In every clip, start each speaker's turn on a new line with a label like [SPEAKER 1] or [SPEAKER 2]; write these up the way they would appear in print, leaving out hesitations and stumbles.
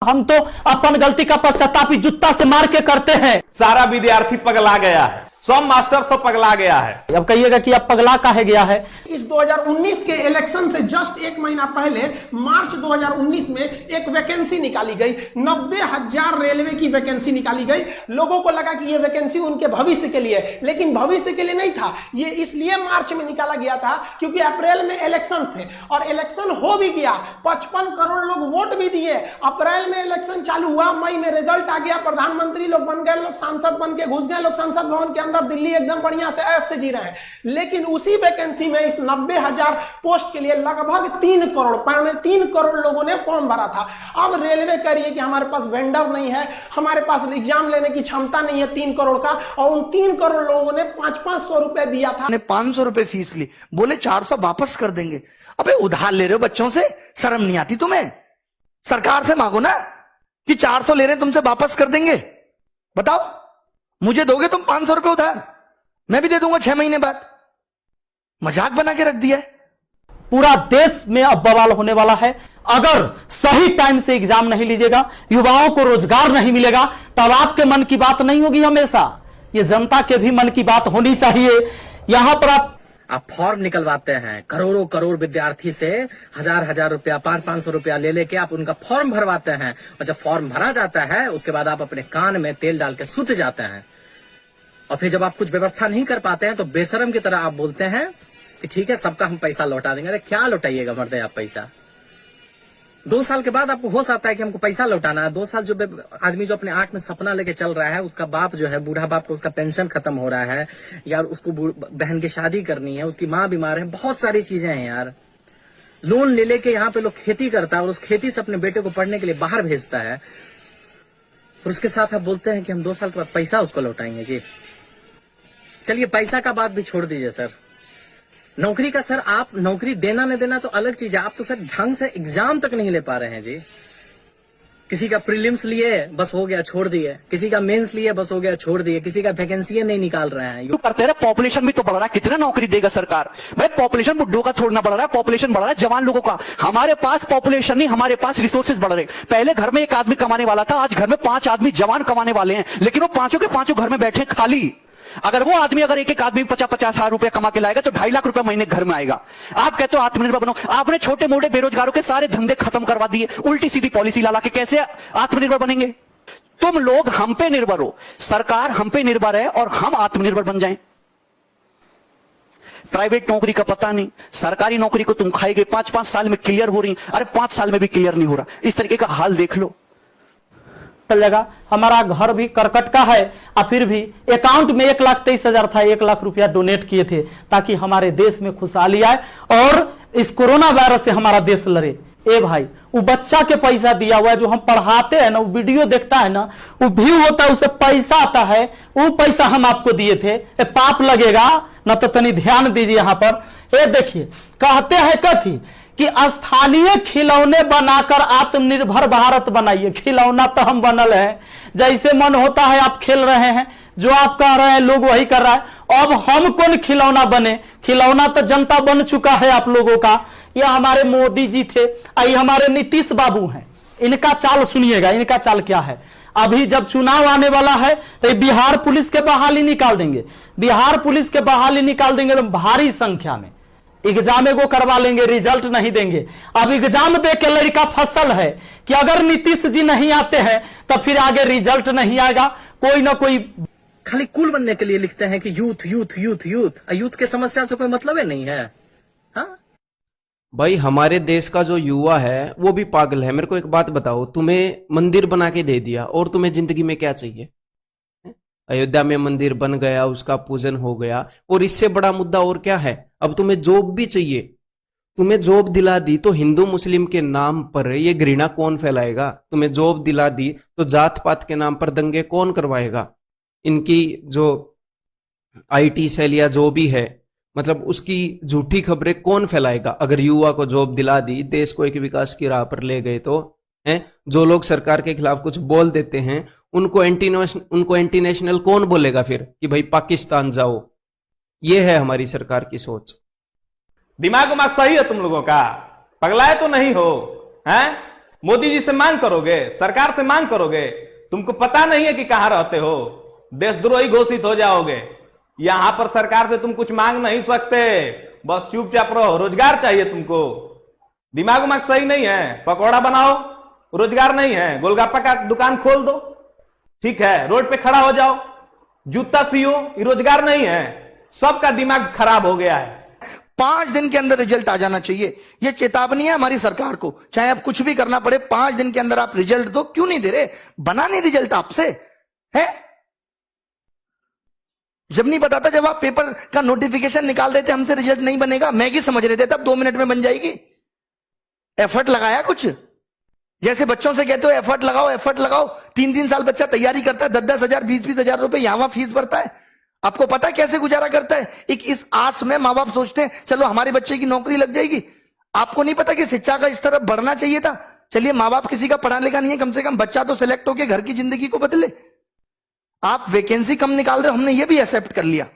[SPEAKER 1] हम तो अपन गलती का पश्चाताप जूता से मार के करते हैं।
[SPEAKER 2] सारा विद्यार्थी पगला गया है, सब मास्टर सब पगला गया है।
[SPEAKER 1] अब कहिएगा कि अब पगला काहे गया है।
[SPEAKER 3] इस 2019 के इलेक्शन से जस्ट एक महीना पहले मार्च 2019 में एक वैकेंसी निकाली गई, 90,000 रेलवे की वैकेंसी निकाली गई। लोगों को लगा कि यह वैकेंसी उनके भविष्य के लिए, लेकिन भविष्य के लिए नहीं था। यह इसलिए मार्च में निकाला गया था क्योंकि अप्रैल में इलेक्शन थे और इलेक्शन हो भी गया, 55 करोड़ लोग वोट भी दिए। अप्रैल में इलेक्शन चालू हुआ, मई में रिजल्ट आ गया, प्रधानमंत्री लोग बन गए, लोग सांसद बन के घुस गए, लोग संसद भवन के अंदर दिल्ली एकदम बढ़िया से ऐश से जी रहे हैं। लेकिन उसी वैकेंसी में इस 90,000 पोस्ट के लिए लगभग 3 करोड़ लोगों ने फॉर्म भरा था। अब रेलवे कह रही है कि हमारे पास वेंडर नहीं है, हमारे पास एग्जाम लेने की क्षमता नहीं है 3 करोड़ का, और उन 3 करोड़ लोगों ने 500 रुपए दिया था।
[SPEAKER 4] 500 रुपए फीस ली, बोले 400 वापस कर देंगे। अबे उधार ले रहे हो बच्चों से, शर्म नहीं आती तुम्हें? सरकार से मांगो ना कि 400 ले रहे हैं तुमसे वापस कर देंगे। बताओ, मुझे दोगे तुम 500 रुपए उधार, मैं भी दे दूंगा 6 महीने बाद। मजाक बना के रख दिया है।
[SPEAKER 1] पूरा देश में अब बवाल होने वाला है। अगर सही टाइम से एग्जाम नहीं लीजिएगा, युवाओं को रोजगार नहीं मिलेगा, तब आपके मन की बात नहीं होगी। हमेशा ये जनता के भी मन की बात होनी चाहिए। यहां पर
[SPEAKER 5] आप फॉर्म निकलवाते हैं, करोड़ों करोड़ विद्यार्थी से 1000 रुपया 500 रुपया ले लेके आप उनका फॉर्म भरवाते हैं, और जब फॉर्म भरा जाता है उसके बाद आप अपने कान में तेल डाल के सुत जाते हैं, और फिर जब आप कुछ व्यवस्था नहीं कर पाते हैं तो बेशरम की तरह आप बोलते हैं कि ठीक है सबका हम पैसा लौटा देंगे। अरे क्या लौटाइएगा मर्दे आप पैसा? 2 साल के बाद आपको होश आता है कि हमको पैसा लौटाना है। 2 साल जो आदमी जो अपने आंख में सपना लेके चल रहा है, उसका बाप जो है बूढ़ा बाप को उसका पेंशन खत्म हो रहा है, यार उसको बहन की शादी करनी है, उसकी माँ बीमार है, बहुत सारी चीजें हैं यार। लोन ले लेके यहाँ पे लोग खेती करता है और उस खेती से अपने बेटे को पढ़ने के लिए बाहर भेजता है, और उसके साथ आप बोलते हैं कि हम 2 साल के बाद पैसा उसको लौटाएंगे। जी चलिए, पैसा का बात भी छोड़ दीजिए सर, नौकरी का सर, आप नौकरी देना न देना तो अलग चीज है, आप तो सर ढंग से एग्जाम तक नहीं ले पा रहे हैं जी। किसी का प्रीलिम्स लिए बस हो गया छोड़ दिए, किसी का मेंस लिए बस हो गया छोड़ दिए, किसी का वैकेंसी नहीं निकाल रहे हैं।
[SPEAKER 4] क्यों करते रहे? पॉपुलेशन भी तो बढ़ रहा है, कितना नौकरी देगा सरकार भाई? पॉपुलेशन बुड्ढों का थोड़ा बढ़ रहा है, पॉपुलेशन बढ़ रहा है जवान लोगों का। हमारे पास पॉपुलेशन नहीं, हमारे पास रिसोर्सेज बढ़ रहे। पहले घर में 1 आदमी कमाने वाला था, आज घर में 5 आदमी जवान कमाने वाले हैं, लेकिन वो 5 के 5 घर में बैठे खाली। अगर वो आदमी अगर एक आदमी 50-50 हजार रुपया कमा के लाएगा तो 2.5 लाख रुपया महीने घर में आएगा। आप कहते हो आत्मनिर्भर बनो, आपने छोटे मोटे बेरोजगारों के सारे धंधे खत्म करवा दिए, उल्टी सीधी पॉलिसी ला के। कैसे आत्मनिर्भर बनेंगे? तुम लोग हम पे निर्भर हो, सरकार हम पे निर्भर है और हम आत्मनिर्भर बन जाएं। प्राइवेट नौकरी का पता नहीं, सरकारी नौकरी को तुम खाएंगे, 5-5 साल में क्लियर हो रही, अरे 5 साल में भी क्लियर नहीं हो रहा। इस तरीके का हाल देख लो।
[SPEAKER 1] चलेगा, हमारा घर भी करकट का है, और फिर भी अकाउंट में 1,23,000 था, 1 लाख रुपया डोनेट किए थे ताकि हमारे देश में खुशहाली आए और इस कोरोना वायरस से हमारा देश लड़े। ए भाई, वो बच्चा के पैसा दिया हुआ है, जो हम पढ़ाते हैं ना, वो वीडियो देखता है ना, वो व्यू होता है, उसे पैसा आता है, वो पैसा हम आपको दिए थे। पाप लगेगा ना, तो तनी ध्यान दीजिए यहाँ पर। ये देखिए, कहते हैं कथी कि स्थानीय खिलौने बनाकर आत्मनिर्भर भारत बनाइए। खिलौना तो हम बनल है, जैसे मन होता है आप खेल रहे हैं, जो आप कह रहे हैं लोग वही कर रहा है। अब हम कौन खिलौना बने? खिलौना तो जनता बन चुका है आप लोगों का। यह हमारे मोदी जी थे, ये हमारे नीतीश बाबू हैं। इनका चाल सुनिएगा, इनका चाल क्या है। अभी जब चुनाव आने वाला है तो बिहार पुलिस के बहाली निकाल देंगे, बिहार पुलिस के बहाली निकाल देंगे तो भारी संख्या में एग्जाम को करवा लेंगे, रिजल्ट नहीं देंगे। अब एग्जाम दे के लड़का फसल है कि अगर नीतीश जी नहीं आते हैं तो फिर आगे रिजल्ट नहीं आएगा। कोई ना कोई
[SPEAKER 5] खाली कूल बनने के लिए लिखते हैं कि youth youth youth youth, youth के समस्या से कोई मतलब ही नहीं है। हाँ
[SPEAKER 6] भाई, हमारे देश का जो युवा है वो भी पागल है। मेरे को एक बात बताओ, तुम्हें मंदिर बना के दे दिया और तुम्हें जिंदगी में क्या चाहिए? अयोध्या में मंदिर बन गया, उसका पूजन हो गया, और इससे बड़ा मुद्दा और क्या है? अब तुम्हें जॉब भी चाहिए, तुम्हें जॉब दिला दी तो हिंदू मुस्लिम के नाम पर ये घृणा कौन फैलाएगा? तुम्हें जॉब दिला दी तो जात पात के नाम पर दंगे कौन करवाएगा? इनकी जो आईटी सेल या जो भी है, मतलब उसकी झूठी खबरें कौन फैलाएगा? अगर युवा को जॉब दिला दी, देश को एक विकास की राह पर ले गए तो हैं? जो लोग सरकार के खिलाफ कुछ बोल देते हैं उनको एंटी नेशनल कौन बोलेगा फिर कि भाई पाकिस्तान जाओ? ये है हमारी सरकार की सोच।
[SPEAKER 2] दिमाग सही है तुम लोगों का? पगलाए तो नहीं हो हैं? मोदी जी से मांग करोगे, सरकार से मांग करोगे? तुमको पता नहीं है कि कहां रहते हो, देशद्रोही घोषित हो जाओगे। यहां पर सरकार से तुम कुछ मांग नहीं सकते, बस चुपचाप रहो। रोजगार चाहिए तुमको, दिमाग उमाग सही नहीं है, पकौड़ा बनाओ, रोजगार नहीं है, गोलगप्पा का दुकान खोल दो, ठीक है, रोड पे खड़ा हो जाओ, जूता सियो, ये रोजगार नहीं है। सबका दिमाग खराब हो गया है।
[SPEAKER 7] 5 दिन के अंदर रिजल्ट आ जाना चाहिए, ये चेतावनी है हमारी सरकार को। चाहे आप कुछ भी करना पड़े, 5 दिन के अंदर आप रिजल्ट दो। क्यों नहीं दे रहे? बना नहीं रिजल्ट आपसे है? जब नहीं बताता, जब आप पेपर का नोटिफिकेशन निकाल देते हमसे रिजल्ट नहीं बनेगा, मैगी समझ रहे थे, तब 2 मिनट में बन जाएगी। एफर्ट लगाया कुछ? जैसे बच्चों से कहते हो एफर्ट लगाओ, एफर्ट लगाओ। 3-3 साल बच्चा तैयारी करता है, 10-10 हजार 20-20 हजार रुपए यहां फीस भरता है। आपको पता है कैसे गुजारा करता है? एक इस आस में मां बाप सोचते हैं चलो हमारे बच्चे की नौकरी लग जाएगी। आपको नहीं पता कि शिक्षा का इस तरफ बढ़ना चाहिए था। चलिए मां बाप किसी का पढ़ा लिखा नहीं है, कम से कम बच्चा तो सिलेक्ट होकर घर की जिंदगी को बदले। आप वैकेंसी कम निकाल रहे हो, हमने ये भी एक्सेप्ट कर लिया,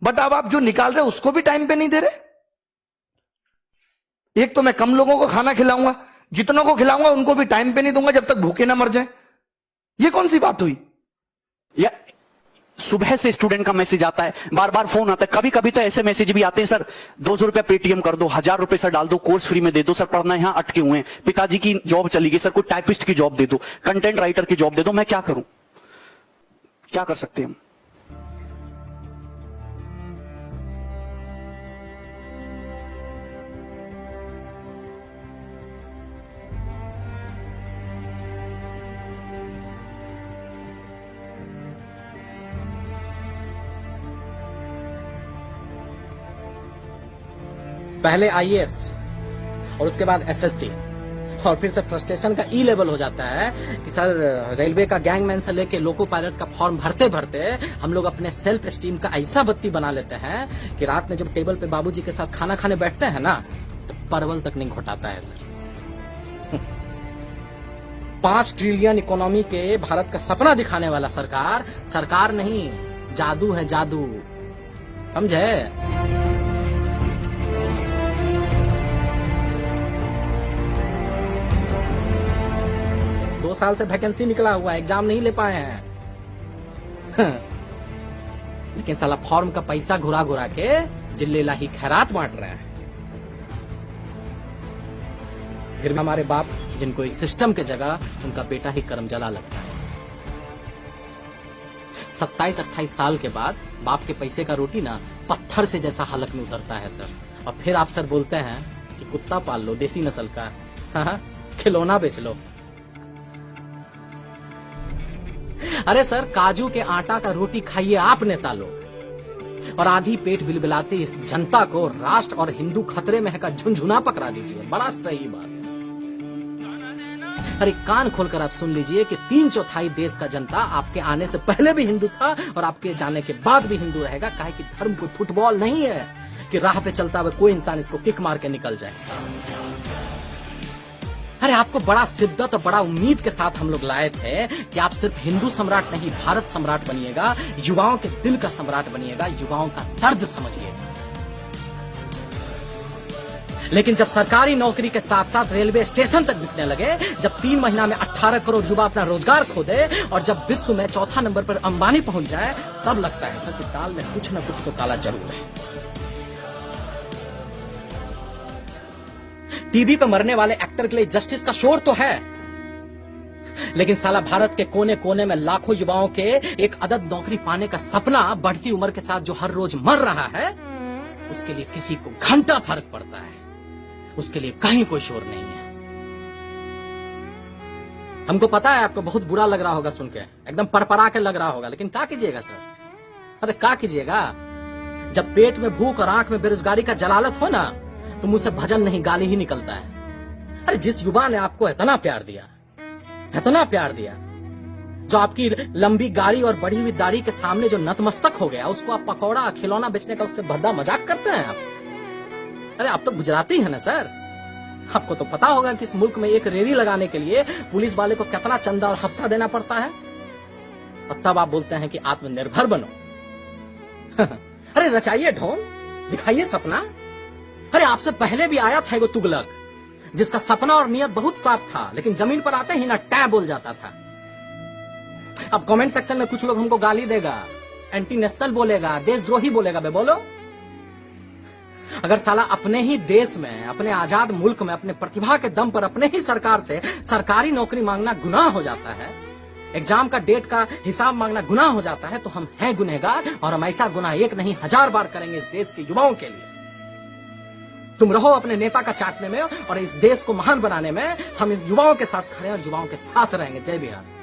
[SPEAKER 7] बट अब आप जो निकाल रहे हो उसको भी टाइम पे नहीं दे रहे। एक तो मैं कम लोगों को खाना खिलाऊंगा, जितनों को खिलाऊंगा उनको भी टाइम पे नहीं दूंगा जब तक भूखे ना मर जाए। ये कौन सी बात हुई?
[SPEAKER 4] या सुबह से स्टूडेंट का मैसेज आता है, बार बार फोन आता है, कभी कभी तो ऐसे मैसेज भी आते हैं, सर 200 रुपया पेटीएम कर दो, 1000 रुपए सर डाल दो, कोर्स फ्री में दे दो, सर पढ़ना यहां अटके हुए हैं, पिताजी की जॉब चली गई, सर कोई टाइपिस्ट की जॉब दे दो, कंटेंट राइटर की जॉब दे दो। मैं क्या करूं? क्या कर सकते हैं हम?
[SPEAKER 5] पहले आईएएस और उसके बाद एसएससी, और फिर से फ्रस्ट्रेशन का ई लेवल हो जाता है कि सर रेलवे का गैंगमैन से लेके लोको पायलट का फॉर्म भरते भरते हम लोग अपने सेल्फ एस्टीम का ऐसा बत्ती बना लेते हैं कि रात में जब टेबल पे बाबूजी के साथ खाना खाने बैठते हैं ना, तो परवल तक नहीं घोटाता है सर। 5 ट्रिलियन इकोनॉमी के भारत का सपना दिखाने वाला सरकार, सरकार नहीं, जादू है जादू, समझे? 2 साल से वैकेंसी निकला हुआ है, एग्जाम नहीं ले पाए हैं। लेकिन साला फॉर्म का पैसा घुरा घुरा के जिले लाही खैरात बांट रहे हैं। फिर भी हमारे बाप, जिनको इस सिस्टम के जगह उनका बेटा ही करमजला लगता है। 27-28 साल के बाद बाप के पैसे का रोटी ना पत्थर से जैसा हलक में उतरता है सर। और फिर आप सर बोलते हैं कि कुत्ता पाल लो देसी नस्ल का, हाँ, खिलौना बेच लो। अरे सर, काजू के आटा का रोटी खाइए आप नेता लोग, और आधी पेट बिलबिलाते इस जनता को राष्ट्र और हिंदू खतरे में है का झुंझुना पकड़ा दीजिए। बड़ा सही बात। अरे कान खोलकर आप सुन लीजिए कि 3/4 देश का जनता आपके आने से पहले भी हिंदू था और आपके जाने के बाद भी हिंदू रहेगा। काहे कि धर्म कोई फुटबॉल नहीं है कि राह पे चलता हुआ कोई इंसान इसको किक मार के निकल जाए। अरे आपको बड़ा शिद्दत और बड़ा उम्मीद के साथ हम लोग लाए थे कि आप सिर्फ हिंदू सम्राट नहीं, भारत सम्राट बनिएगा, युवाओं के दिल का सम्राट बनिएगा, युवाओं का दर्द समझिएगा। लेकिन जब सरकारी नौकरी के साथ साथ रेलवे स्टेशन तक बिकने लगे, जब 3 महीना में 18 करोड़ युवा अपना रोजगार खो दे, और जब विश्व में 4था नंबर पर अंबानी पहुंच जाए, तब लगता है सर कि दाल में कुछ न कुछ तो काला जरूर है। टीवी पे मरने वाले एक्टर के लिए जस्टिस का शोर तो है, लेकिन साला भारत के कोने कोने में लाखों युवाओं के एक अदद नौकरी पाने का सपना बढ़ती उम्र के साथ जो हर रोज मर रहा है, उसके लिए किसी को घंटा फर्क पड़ता है, उसके लिए कहीं कोई शोर नहीं है। हमको पता है आपको बहुत बुरा लग रहा होगा सुन के, एकदम परपरा के लग रहा होगा, लेकिन क्या कीजिएगा सर? अरे क्या कीजिएगा? जब पेट में भूख और आंख में बेरोजगारी का जलालत हो ना, तो मुझसे भजन नहीं गाली ही निकलता है। अरे जिस युवा ने आपको इतना प्यार दिया, इतना प्यार दिया, जो आपकी लंबी गाड़ी और बढ़ी हुई दाढ़ी के सामने जो नतमस्तक हो गया, उसको आप पकौड़ा खिलौना बेचने का उससे भद्दा मजाक करते हैं आप। अरे आप तो गुजराती हैं ना सर, आपको तो पता होगा कि इस मुल्क में एक रेडी लगाने के लिए पुलिस वाले को कितना चंदा और हफ्ता देना पड़ता है, और तब आप बोलते हैं कि आत्मनिर्भर बनो। अरे रचाइए ढोंग, दिखाइए सपना। अरे आपसे पहले भी आया था वो तुगलक, जिसका सपना और नियत बहुत साफ था, लेकिन जमीन पर आते ही ना टै बोल जाता था। अब कमेंट सेक्शन में कुछ लोग हमको गाली देगा, एंटी नेशनल बोलेगा, देशद्रोही बोलेगा। बे बोलो, अगर साला अपने ही देश में, अपने आजाद मुल्क में, अपने प्रतिभा के दम पर अपने ही सरकार से सरकारी नौकरी मांगना गुनाह हो जाता है, एग्जाम का डेट का हिसाब मांगना गुनाह हो जाता है, तो हम हैं गुनहगार और हम ऐसा गुनाह एक नहीं 1000 बार करेंगे इस देश के युवाओं के लिए। तुम रहो अपने नेता का चाटने में और इस देश को महान बनाने में। हम इन युवाओं के साथ खड़े और युवाओं के साथ रहेंगे। जय बिहार।